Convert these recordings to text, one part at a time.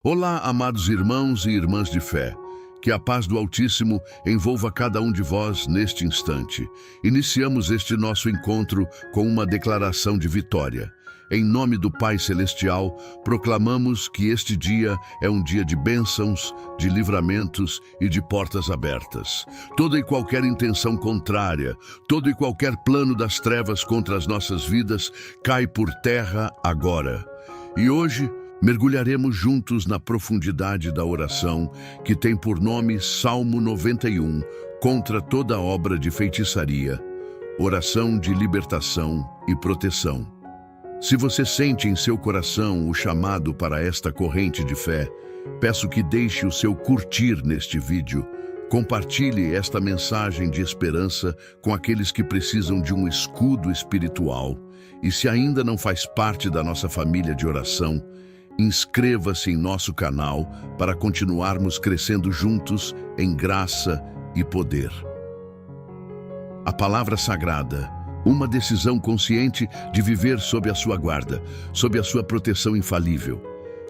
Olá, amados irmãos e irmãs de fé. Que a paz do Altíssimo envolva cada um de vós neste instante. Iniciamos este nosso encontro com uma declaração de vitória. Em nome do Pai Celestial, proclamamos que este dia é um dia de bênçãos, de livramentos e de portas abertas. Toda e qualquer intenção contrária, todo e qualquer plano das trevas contra as nossas vidas cai por terra agora. E hoje, mergulharemos juntos na profundidade da oração que tem por nome Salmo 91, contra toda obra de feitiçaria, oração de libertação e proteção. Se você sente em seu coração o chamado para esta corrente de fé, peço que deixe o seu curtir neste vídeo. Compartilhe esta mensagem de esperança com aqueles que precisam de um escudo espiritual. E se ainda não faz parte da nossa família de oração, inscreva-se em nosso canal para continuarmos crescendo juntos em graça e poder. A palavra sagrada, uma decisão consciente de viver sob a sua guarda, sob a sua proteção infalível.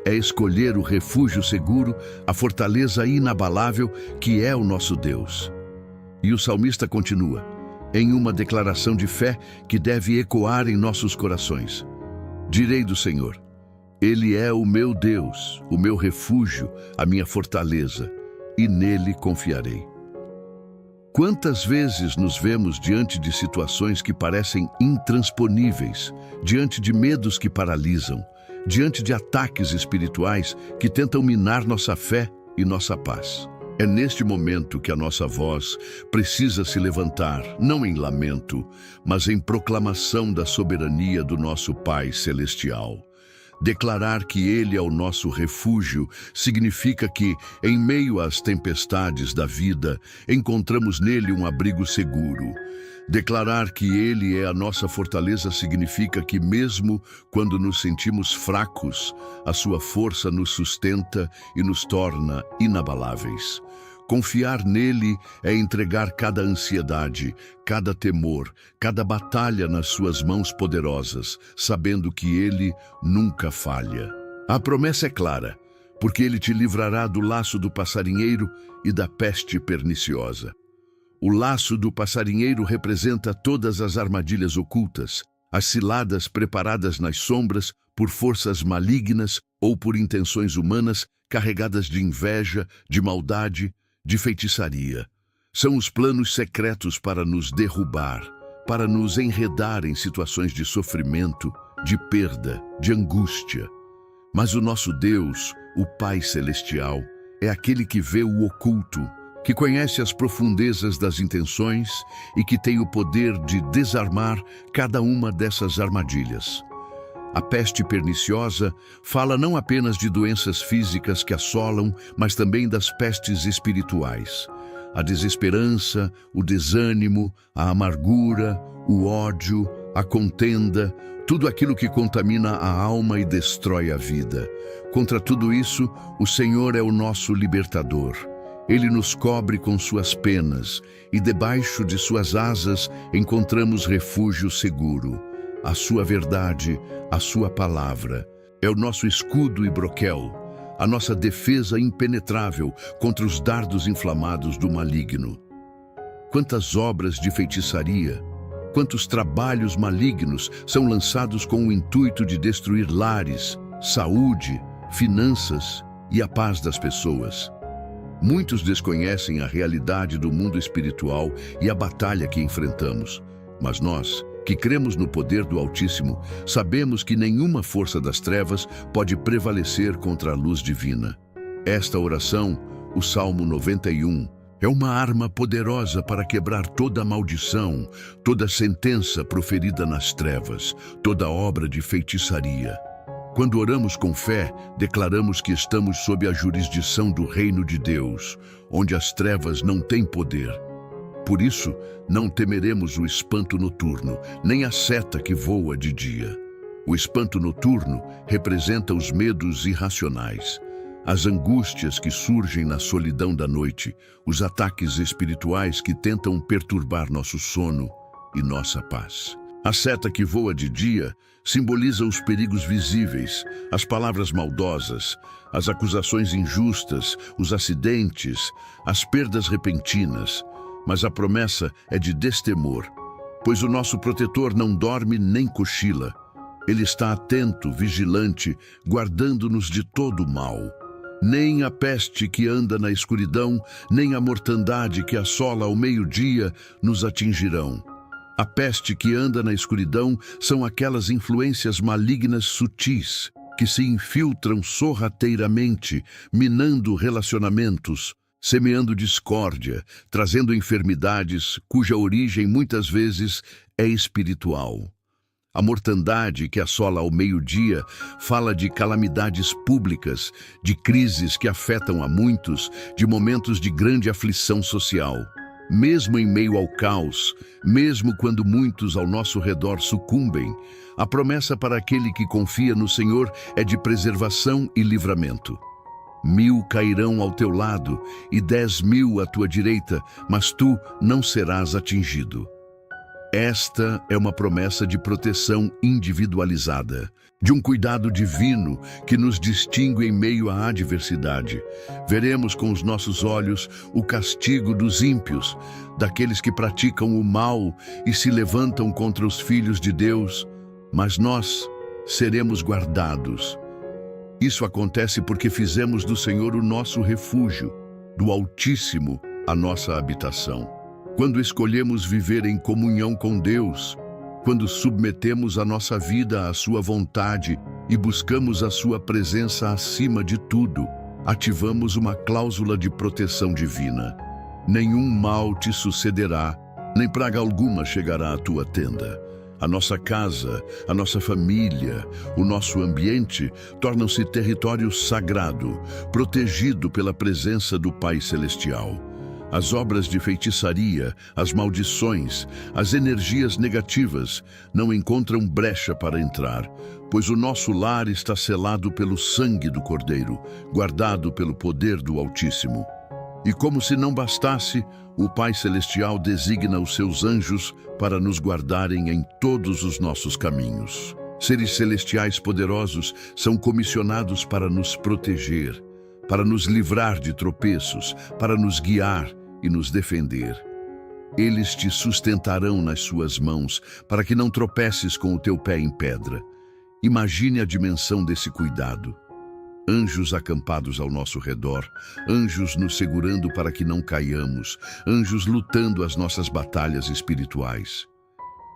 É escolher o refúgio seguro, a fortaleza inabalável que é o nosso Deus. E o salmista continua, em uma declaração de fé que deve ecoar em nossos corações. Direi do Senhor: Ele é o meu Deus, o meu refúgio, a minha fortaleza, e nele confiarei. Quantas vezes nos vemos diante de situações que parecem intransponíveis, diante de medos que paralisam, diante de ataques espirituais que tentam minar nossa fé e nossa paz. É neste momento que a nossa voz precisa se levantar, não em lamento, mas em proclamação da soberania do nosso Pai Celestial. Declarar que Ele é o nosso refúgio significa que, em meio às tempestades da vida, encontramos nele um abrigo seguro. Declarar que Ele é a nossa fortaleza significa que, mesmo quando nos sentimos fracos, a sua força nos sustenta e nos torna inabaláveis. Confiar nele é entregar cada ansiedade, cada temor, cada batalha nas suas mãos poderosas, sabendo que ele nunca falha. A promessa é clara, porque ele te livrará do laço do passarinheiro e da peste perniciosa. O laço do passarinheiro representa todas as armadilhas ocultas, as ciladas preparadas nas sombras por forças malignas ou por intenções humanas carregadas de inveja, de maldade, de feitiçaria. São os planos secretos para nos derrubar, para nos enredar em situações de sofrimento, de perda, de angústia. Mas o nosso Deus, o Pai Celestial, é aquele que vê o oculto, que conhece as profundezas das intenções e que tem o poder de desarmar cada uma dessas armadilhas. A peste perniciosa fala não apenas de doenças físicas que assolam, mas também das pestes espirituais. A desesperança, o desânimo, a amargura, o ódio, a contenda, tudo aquilo que contamina a alma e destrói a vida. Contra tudo isso, o Senhor é o nosso libertador. Ele nos cobre com suas penas e debaixo de suas asas encontramos refúgio seguro. A sua verdade, a sua palavra, é o nosso escudo e broquel, a nossa defesa impenetrável contra os dardos inflamados do maligno. Quantas obras de feitiçaria, quantos trabalhos malignos são lançados com o intuito de destruir lares, saúde, finanças e a paz das pessoas. Muitos desconhecem a realidade do mundo espiritual e a batalha que enfrentamos, mas nós, que cremos no poder do Altíssimo, sabemos que nenhuma força das trevas pode prevalecer contra a luz divina. Esta oração, o Salmo 91, é uma arma poderosa para quebrar toda maldição, toda sentença proferida nas trevas, toda obra de feitiçaria. Quando oramos com fé, declaramos que estamos sob a jurisdição do reino de Deus, onde as trevas não têm poder. Por isso, não temeremos o espanto noturno, nem a seta que voa de dia. O espanto noturno representa os medos irracionais, as angústias que surgem na solidão da noite, os ataques espirituais que tentam perturbar nosso sono e nossa paz. A seta que voa de dia simboliza os perigos visíveis, as palavras maldosas, as acusações injustas, os acidentes, as perdas repentinas. Mas a promessa é de destemor, pois o nosso protetor não dorme nem cochila. Ele está atento, vigilante, guardando-nos de todo o mal. Nem a peste que anda na escuridão, nem a mortandade que assola ao meio-dia nos atingirão. A peste que anda na escuridão são aquelas influências malignas sutis que se infiltram sorrateiramente, minando relacionamentos, semeando discórdia, trazendo enfermidades cuja origem muitas vezes é espiritual. A mortandade que assola ao meio-dia fala de calamidades públicas, de crises que afetam a muitos, de momentos de grande aflição social. Mesmo em meio ao caos, mesmo quando muitos ao nosso redor sucumbem, a promessa para aquele que confia no Senhor é de preservação e livramento. 1000 cairão ao teu lado e 10.000 à tua direita, mas tu não serás atingido. Esta é uma promessa de proteção individualizada, de um cuidado divino que nos distingue em meio à adversidade. Veremos com os nossos olhos o castigo dos ímpios, daqueles que praticam o mal e se levantam contra os filhos de Deus, mas nós seremos guardados. Isso acontece porque fizemos do Senhor o nosso refúgio, do Altíssimo a nossa habitação. Quando escolhemos viver em comunhão com Deus, quando submetemos a nossa vida à sua vontade e buscamos a sua presença acima de tudo, ativamos uma cláusula de proteção divina. Nenhum mal te sucederá, nem praga alguma chegará à tua tenda. A nossa casa, a nossa família, o nosso ambiente tornam-se território sagrado, protegido pela presença do Pai Celestial. As obras de feitiçaria, as maldições, as energias negativas não encontram brecha para entrar, pois o nosso lar está selado pelo sangue do Cordeiro, guardado pelo poder do Altíssimo. E como se não bastasse, o Pai Celestial designa os seus anjos para nos guardarem em todos os nossos caminhos. Seres celestiais poderosos são comissionados para nos proteger, para nos livrar de tropeços, para nos guiar e nos defender. Eles te sustentarão nas suas mãos, para que não tropeces com o teu pé em pedra. Imagine a dimensão desse cuidado. Anjos acampados ao nosso redor, anjos nos segurando para que não caiamos, anjos lutando as nossas batalhas espirituais.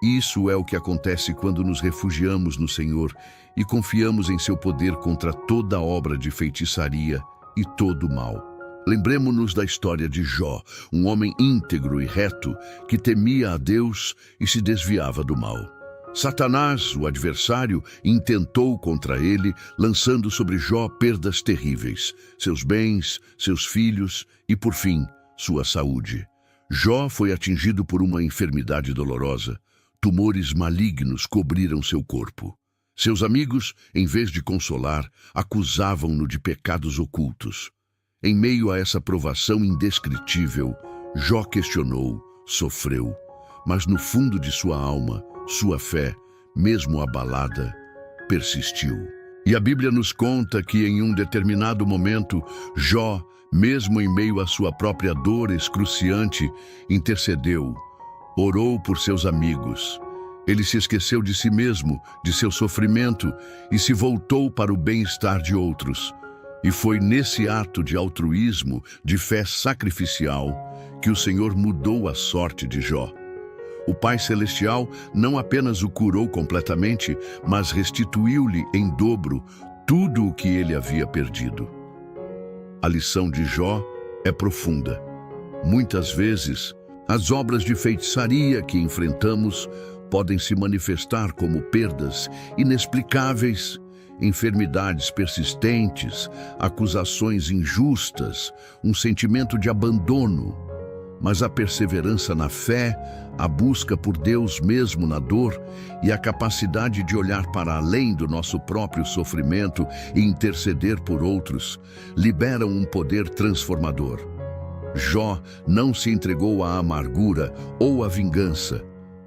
Isso é o que acontece quando nos refugiamos no Senhor e confiamos em seu poder contra toda obra de feitiçaria e todo o mal. Lembremo-nos da história de Jó, um homem íntegro e reto que temia a Deus e se desviava do mal. Satanás, o adversário, intentou contra ele, lançando sobre Jó perdas terríveis, seus bens, seus filhos e, por fim, sua saúde. Jó foi atingido por uma enfermidade dolorosa. Tumores malignos cobriram seu corpo. Seus amigos, em vez de consolar, acusavam-no de pecados ocultos. Em meio a essa provação indescritível, Jó questionou, sofreu, mas no fundo de sua alma, sua fé, mesmo abalada, persistiu. E a Bíblia nos conta que em um determinado momento, Jó, mesmo em meio à sua própria dor excruciante, intercedeu, orou por seus amigos. Ele se esqueceu de si mesmo, de seu sofrimento, e se voltou para o bem-estar de outros. E foi nesse ato de altruísmo, de fé sacrificial, que o Senhor mudou a sorte de Jó. O Pai Celestial não apenas o curou completamente, mas restituiu-lhe em dobro tudo o que ele havia perdido. A lição de Jó é profunda. Muitas vezes, as obras de feitiçaria que enfrentamos podem se manifestar como perdas inexplicáveis, enfermidades persistentes, acusações injustas, um sentimento de abandono. Mas a perseverança na fé, a busca por Deus mesmo na dor e a capacidade de olhar para além do nosso próprio sofrimento e interceder por outros, liberam um poder transformador. Jó não se entregou à amargura ou à vingança.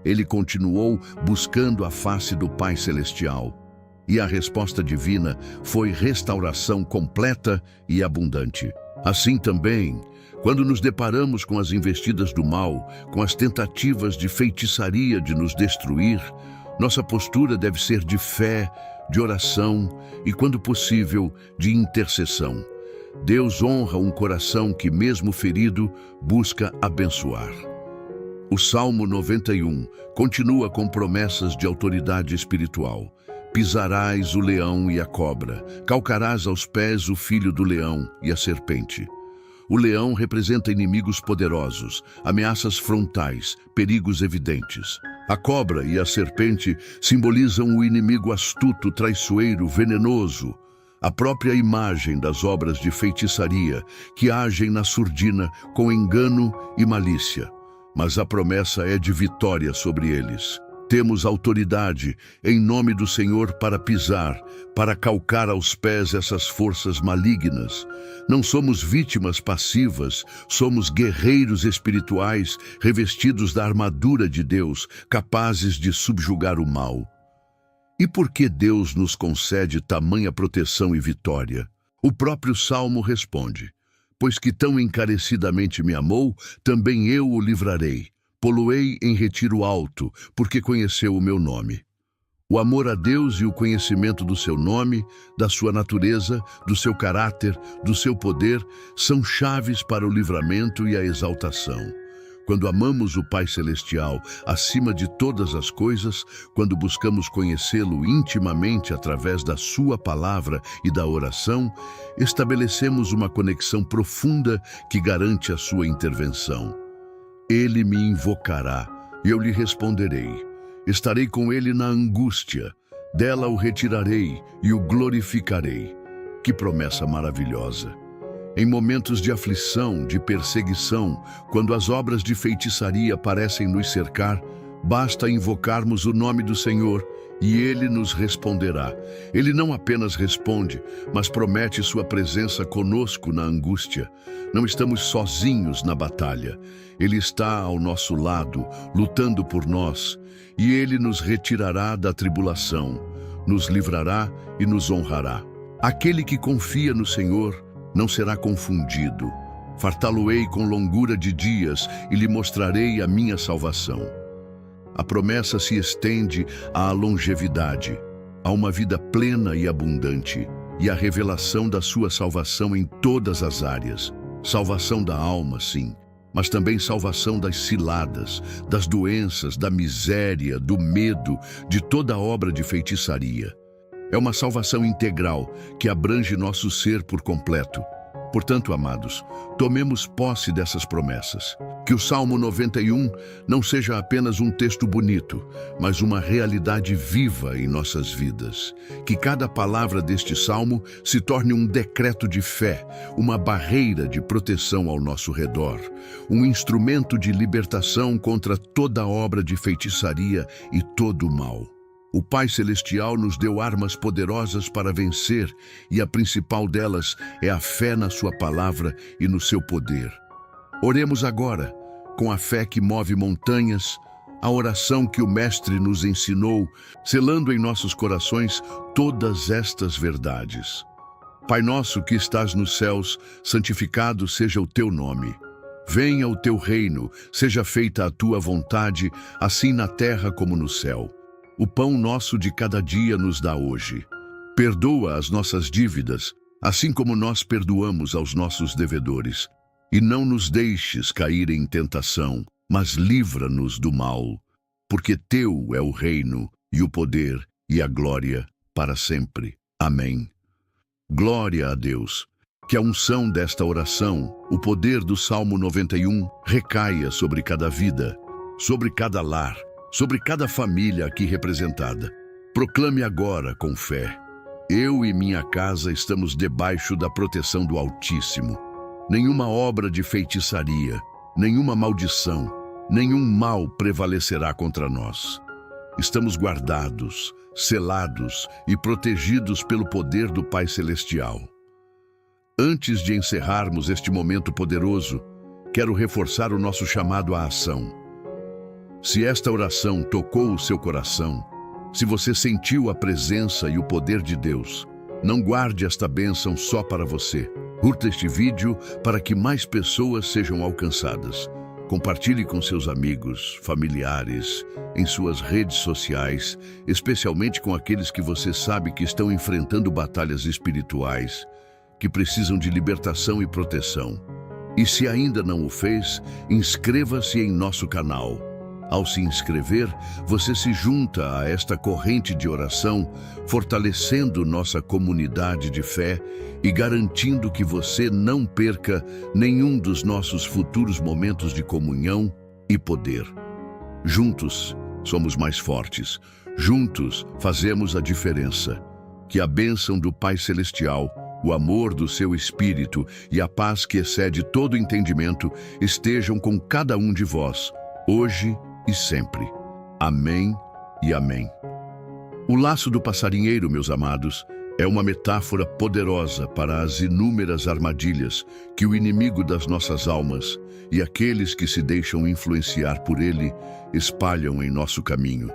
Ele continuou buscando a face do Pai Celestial. E a resposta divina foi restauração completa e abundante. Assim também, quando nos deparamos com as investidas do mal, com as tentativas de feitiçaria de nos destruir, nossa postura deve ser de fé, de oração e, quando possível, de intercessão. Deus honra um coração que, mesmo ferido, busca abençoar. O Salmo 91 continua com promessas de autoridade espiritual. Pisarás o leão e a cobra, calcarás aos pés o filho do leão e a serpente. O leão representa inimigos poderosos, ameaças frontais, perigos evidentes. A cobra e a serpente simbolizam o inimigo astuto, traiçoeiro, venenoso, a própria imagem das obras de feitiçaria que agem na surdina com engano e malícia. Mas a promessa é de vitória sobre eles. Temos autoridade em nome do Senhor para pisar, para calcar aos pés essas forças malignas. Não somos vítimas passivas, somos guerreiros espirituais revestidos da armadura de Deus, capazes de subjugar o mal. E por que Deus nos concede tamanha proteção e vitória? O próprio Salmo responde: pois que tão encarecidamente me amou, também eu o livrarei. Pô-lo-ei em retiro alto, porque conheceu o meu nome. O amor a Deus e o conhecimento do seu nome, da sua natureza, do seu caráter, do seu poder, são chaves para o livramento e a exaltação. Quando amamos o Pai Celestial acima de todas as coisas, quando buscamos conhecê-lo intimamente através da sua palavra e da oração, estabelecemos uma conexão profunda que garante a sua intervenção. Ele me invocará, e eu lhe responderei. Estarei com ele na angústia, dela o retirarei e o glorificarei. Que promessa maravilhosa! Em momentos de aflição, de perseguição, quando as obras de feitiçaria parecem nos cercar, basta invocarmos o nome do Senhor e Ele nos responderá. Ele não apenas responde, mas promete sua presença conosco na angústia. Não estamos sozinhos na batalha. Ele está ao nosso lado, lutando por nós, e Ele nos retirará da tribulação, nos livrará e nos honrará. Aquele que confia no Senhor não será confundido. Fartá-lo-ei com longura de dias e lhe mostrarei a minha salvação. A promessa se estende à longevidade, a uma vida plena e abundante, e à revelação da sua salvação em todas as áreas. Salvação da alma, sim, mas também salvação das ciladas, das doenças, da miséria, do medo, de toda obra de feitiçaria. É uma salvação integral que abrange nosso ser por completo. Portanto, amados, tomemos posse dessas promessas. Que o Salmo 91 não seja apenas um texto bonito, mas uma realidade viva em nossas vidas. Que cada palavra deste Salmo se torne um decreto de fé, uma barreira de proteção ao nosso redor, um instrumento de libertação contra toda obra de feitiçaria e todo o mal. O Pai Celestial nos deu armas poderosas para vencer, e a principal delas é a fé na sua palavra e no seu poder. Oremos agora, com a fé que move montanhas, a oração que o Mestre nos ensinou, selando em nossos corações todas estas verdades. Pai nosso que estás nos céus, santificado seja o teu nome. Venha o teu reino, seja feita a tua vontade, assim na terra como no céu. O pão nosso de cada dia nos dá hoje. Perdoa as nossas dívidas, assim como nós perdoamos aos nossos devedores. E não nos deixes cair em tentação, mas livra-nos do mal. Porque teu é o reino, e o poder, e a glória, para sempre. Amém. Glória a Deus. Que a unção desta oração, o poder do Salmo 91, recaia sobre cada vida, sobre cada lar, sobre cada família aqui representada. Proclame agora com fé: eu e minha casa estamos debaixo da proteção do Altíssimo. Nenhuma obra de feitiçaria, nenhuma maldição, nenhum mal prevalecerá contra nós. Estamos guardados, selados e protegidos pelo poder do Pai Celestial. Antes de encerrarmos este momento poderoso, quero reforçar o nosso chamado à ação. Se esta oração tocou o seu coração, se você sentiu a presença e o poder de Deus, não guarde esta bênção só para você. Curta este vídeo para que mais pessoas sejam alcançadas. Compartilhe com seus amigos, familiares, em suas redes sociais, especialmente com aqueles que você sabe que estão enfrentando batalhas espirituais, que precisam de libertação e proteção. E se ainda não o fez, inscreva-se em nosso canal. Ao se inscrever, você se junta a esta corrente de oração, fortalecendo nossa comunidade de fé e garantindo que você não perca nenhum dos nossos futuros momentos de comunhão e poder. Juntos, somos mais fortes. Juntos, fazemos a diferença. Que a bênção do Pai Celestial, o amor do seu Espírito e a paz que excede todo entendimento estejam com cada um de vós, hoje e sempre. Amém e amém. O laço do passarinheiro, meus amados, é uma metáfora poderosa para as inúmeras armadilhas que o inimigo das nossas almas e aqueles que se deixam influenciar por ele espalham em nosso caminho.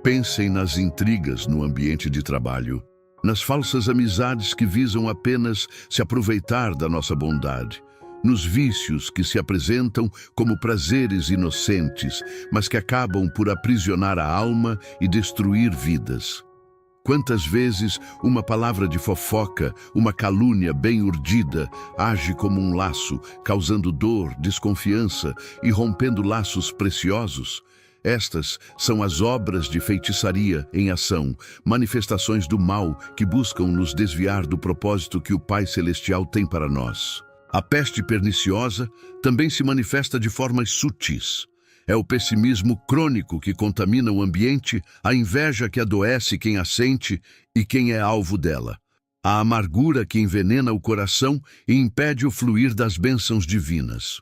Pensem nas intrigas no ambiente de trabalho, nas falsas amizades que visam apenas se aproveitar da nossa bondade, nos vícios que se apresentam como prazeres inocentes, mas que acabam por aprisionar a alma e destruir vidas. Quantas vezes uma palavra de fofoca, uma calúnia bem urdida, age como um laço, causando dor, desconfiança e rompendo laços preciosos? Estas são as obras de feitiçaria em ação, manifestações do mal que buscam nos desviar do propósito que o Pai Celestial tem para nós. A peste perniciosa também se manifesta de formas sutis. É o pessimismo crônico que contamina o ambiente, a inveja que adoece quem a sente e quem é alvo dela, a amargura que envenena o coração e impede o fluir das bênçãos divinas.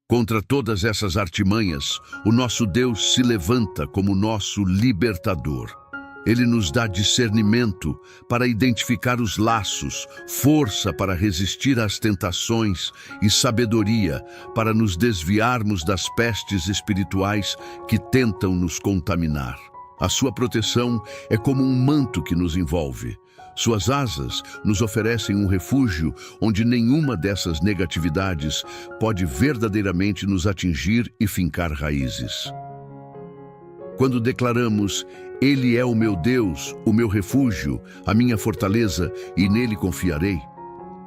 Contra todas essas artimanhas, o nosso Deus se levanta como nosso libertador. Ele nos dá discernimento para identificar os laços, força para resistir às tentações e sabedoria para nos desviarmos das pestes espirituais que tentam nos contaminar. A sua proteção é como um manto que nos envolve. Suas asas nos oferecem um refúgio onde nenhuma dessas negatividades pode verdadeiramente nos atingir e fincar raízes. Quando declaramos, Ele é o meu Deus, o meu refúgio, a minha fortaleza, e nele confiarei,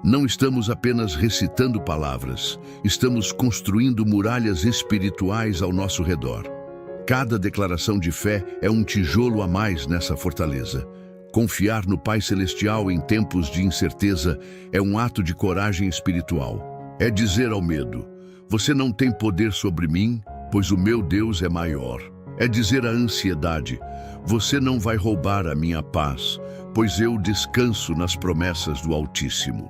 não estamos apenas recitando palavras, estamos construindo muralhas espirituais ao nosso redor. Cada declaração de fé é um tijolo a mais nessa fortaleza. Confiar no Pai Celestial em tempos de incerteza é um ato de coragem espiritual. É dizer ao medo, você não tem poder sobre mim, pois o meu Deus é maior. É dizer à ansiedade, você não vai roubar a minha paz, pois eu descanso nas promessas do Altíssimo.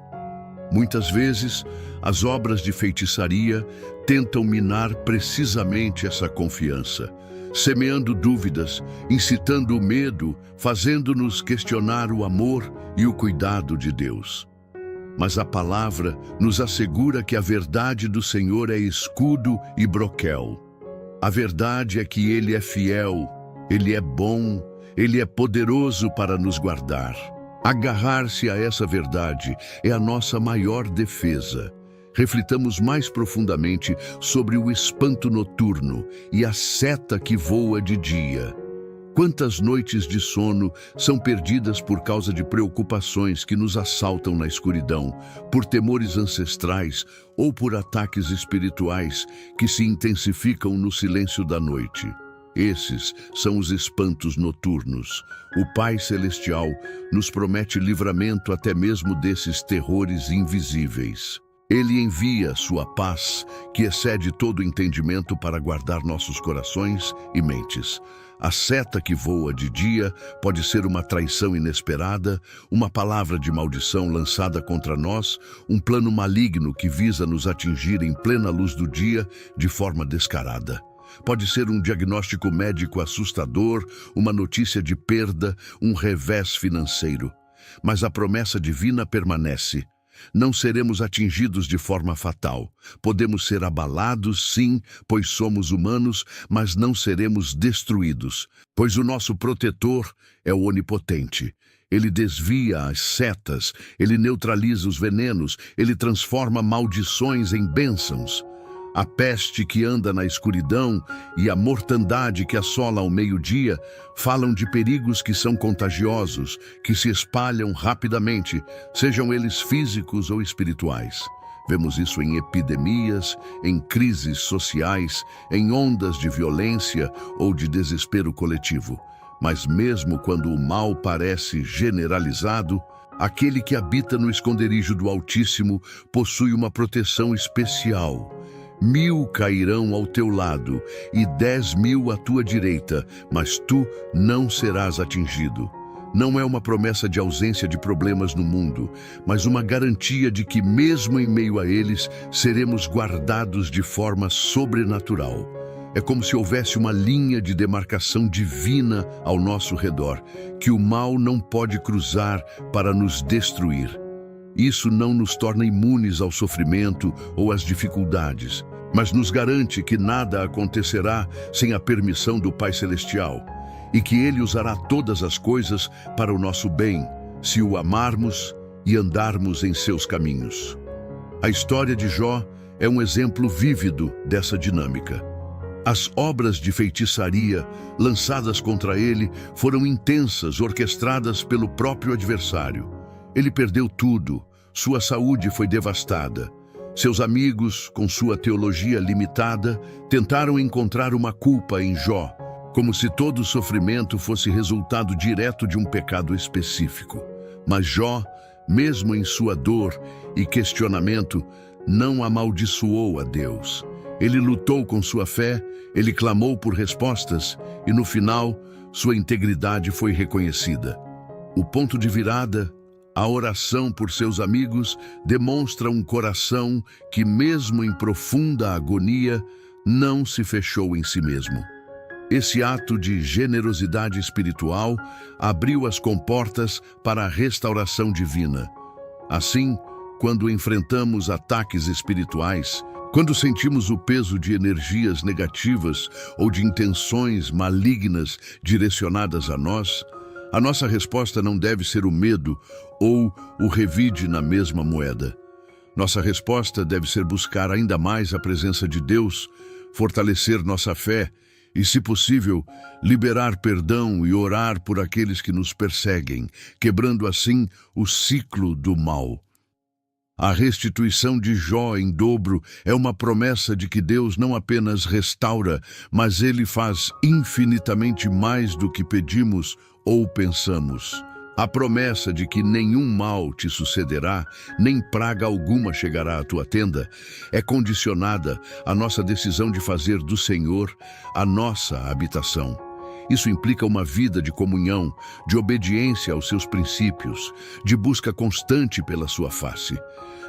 Muitas vezes, as obras de feitiçaria tentam minar precisamente essa confiança, semeando dúvidas, incitando o medo, fazendo-nos questionar o amor e o cuidado de Deus. Mas a palavra nos assegura que a verdade do Senhor é escudo e broquel. A verdade é que Ele é fiel, Ele é bom, Ele é poderoso para nos guardar. Agarrar-se a essa verdade é a nossa maior defesa. Reflitamos mais profundamente sobre o espanto noturno e a seta que voa de dia. Quantas noites de sono são perdidas por causa de preocupações que nos assaltam na escuridão, por temores ancestrais ou por ataques espirituais que se intensificam no silêncio da noite. Esses são os espantos noturnos. O Pai Celestial nos promete livramento até mesmo desses terrores invisíveis. Ele envia sua paz, que excede todo entendimento, para guardar nossos corações e mentes. A seta que voa de dia pode ser uma traição inesperada, uma palavra de maldição lançada contra nós, um plano maligno que visa nos atingir em plena luz do dia de forma descarada. Pode ser um diagnóstico médico assustador, uma notícia de perda, um revés financeiro. Mas a promessa divina permanece. Não seremos atingidos de forma fatal. Podemos ser abalados, sim, pois somos humanos, mas não seremos destruídos, pois o nosso protetor é o Onipotente. Ele desvia as setas, ele neutraliza os venenos, ele transforma maldições em bênçãos. A peste que anda na escuridão e a mortandade que assola ao meio-dia falam de perigos que são contagiosos, que se espalham rapidamente, sejam eles físicos ou espirituais. Vemos isso em epidemias, em crises sociais, em ondas de violência ou de desespero coletivo. Mas mesmo quando o mal parece generalizado, aquele que habita no esconderijo do Altíssimo possui uma proteção especial. 1000 cairão ao teu lado e 10.000 à tua direita, mas tu não serás atingido. Não é uma promessa de ausência de problemas no mundo, mas uma garantia de que mesmo em meio a eles, seremos guardados de forma sobrenatural. É como se houvesse uma linha de demarcação divina ao nosso redor, que o mal não pode cruzar para nos destruir. Isso não nos torna imunes ao sofrimento ou às dificuldades, mas nos garante que nada acontecerá sem a permissão do Pai Celestial e que Ele usará todas as coisas para o nosso bem, se o amarmos e andarmos em seus caminhos. A história de Jó é um exemplo vívido dessa dinâmica. As obras de feitiçaria lançadas contra ele foram intensas, orquestradas pelo próprio adversário. Ele perdeu tudo, sua saúde foi devastada. Seus amigos, com sua teologia limitada, tentaram encontrar uma culpa em Jó, como se todo o sofrimento fosse resultado direto de um pecado específico. Mas Jó, mesmo em sua dor e questionamento, não amaldiçoou a Deus. Ele lutou com sua fé, ele clamou por respostas e, no final, sua integridade foi reconhecida. O ponto de virada, a oração por seus amigos, demonstra um coração que, mesmo em profunda agonia, não se fechou em si mesmo. Esse ato de generosidade espiritual abriu as comportas para a restauração divina. Assim, quando enfrentamos ataques espirituais, quando sentimos o peso de energias negativas ou de intenções malignas direcionadas a nós, a nossa resposta não deve ser o medo ou o revide na mesma moeda. Nossa resposta deve ser buscar ainda mais a presença de Deus, fortalecer nossa fé e, se possível, liberar perdão e orar por aqueles que nos perseguem, quebrando assim o ciclo do mal. A restituição de Jó em dobro é uma promessa de que Deus não apenas restaura, mas Ele faz infinitamente mais do que pedimos ou pensamos. A promessa de que nenhum mal te sucederá, nem praga alguma chegará à tua tenda, é condicionada à nossa decisão de fazer do Senhor a nossa habitação. Isso implica uma vida de comunhão, de obediência aos seus princípios, de busca constante pela sua face.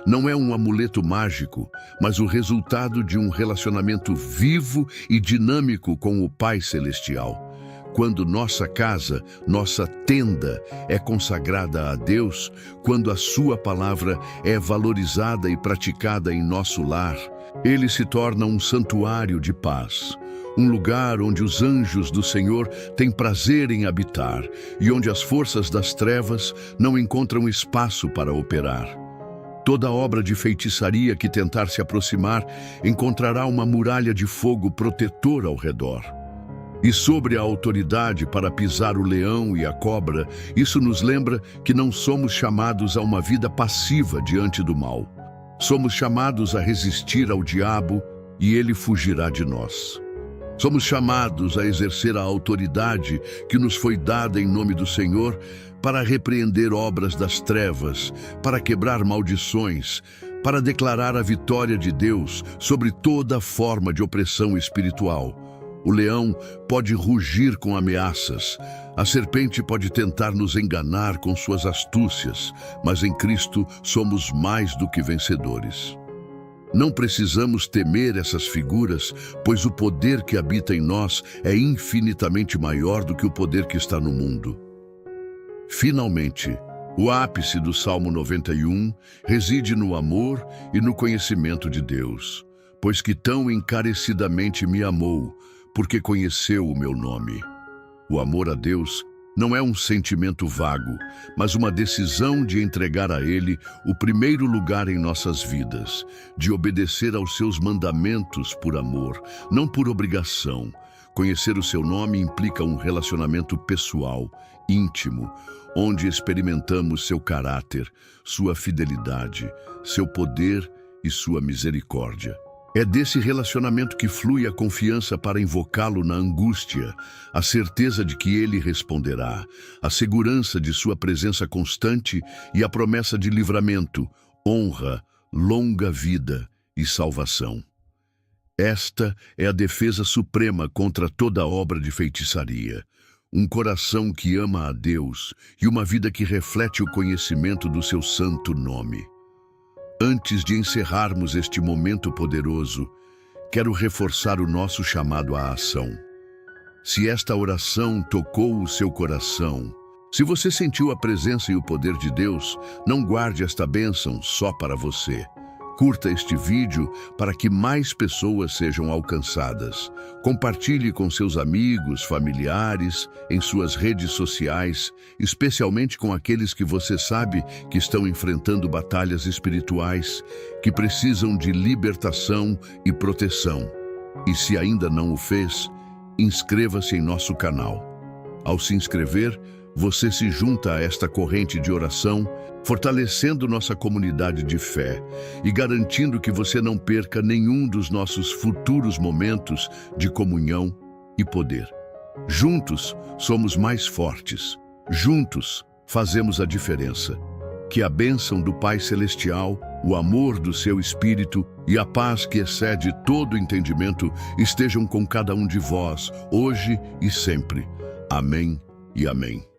Não é um amuleto mágico, mas o resultado de um relacionamento vivo e dinâmico com o Pai Celestial. Quando nossa casa, nossa tenda é consagrada a Deus, quando a sua palavra é valorizada e praticada em nosso lar, ele se torna um santuário de paz, um lugar onde os anjos do Senhor têm prazer em habitar e onde as forças das trevas não encontram espaço para operar. Toda obra de feitiçaria que tentar se aproximar encontrará uma muralha de fogo protetor ao redor. E sobre a autoridade para pisar o leão e a cobra, isso nos lembra que não somos chamados a uma vida passiva diante do mal. Somos chamados a resistir ao diabo e ele fugirá de nós. Somos chamados a exercer a autoridade que nos foi dada em nome do Senhor para repreender obras das trevas, para quebrar maldições, para declarar a vitória de Deus sobre toda forma de opressão espiritual. O leão pode rugir com ameaças, a serpente pode tentar nos enganar com suas astúcias, mas em Cristo somos mais do que vencedores. Não precisamos temer essas figuras, pois o poder que habita em nós é infinitamente maior do que o poder que está no mundo. Finalmente, O ápice do Salmo 91 reside no amor e no conhecimento de Deus, pois que tão encarecidamente me amou, porque conheceu o meu nome. O amor a Deus não é um sentimento vago, mas uma decisão de entregar a Ele o primeiro lugar em nossas vidas, de obedecer aos seus mandamentos por amor, não por obrigação. Conhecer o seu nome implica um relacionamento pessoal, íntimo, onde experimentamos seu caráter, sua fidelidade, seu poder e sua misericórdia. É desse relacionamento que flui a confiança para invocá-lo na angústia, a certeza de que ele responderá, a segurança de sua presença constante e a promessa de livramento, honra, longa vida e salvação. Esta é a defesa suprema contra toda obra de feitiçaria. Um coração que ama a Deus e uma vida que reflete o conhecimento do seu santo nome. Antes de encerrarmos este momento poderoso, quero reforçar o nosso chamado à ação. Se esta oração tocou o seu coração, se você sentiu a presença e o poder de Deus, não guarde esta bênção só para você. Curta este vídeo para que mais pessoas sejam alcançadas. Compartilhe com seus amigos, familiares, em suas redes sociais, especialmente com aqueles que você sabe que estão enfrentando batalhas espirituais, que precisam de libertação e proteção. E se ainda não o fez, inscreva-se em nosso canal. Ao se inscrever, você se junta a esta corrente de oração, fortalecendo nossa comunidade de fé e garantindo que você não perca nenhum dos nossos futuros momentos de comunhão e poder. Juntos somos mais fortes. Juntos fazemos a diferença. Que a bênção do Pai Celestial, o amor do seu Espírito e a paz que excede todo entendimento estejam com cada um de vós, hoje e sempre. Amém e amém.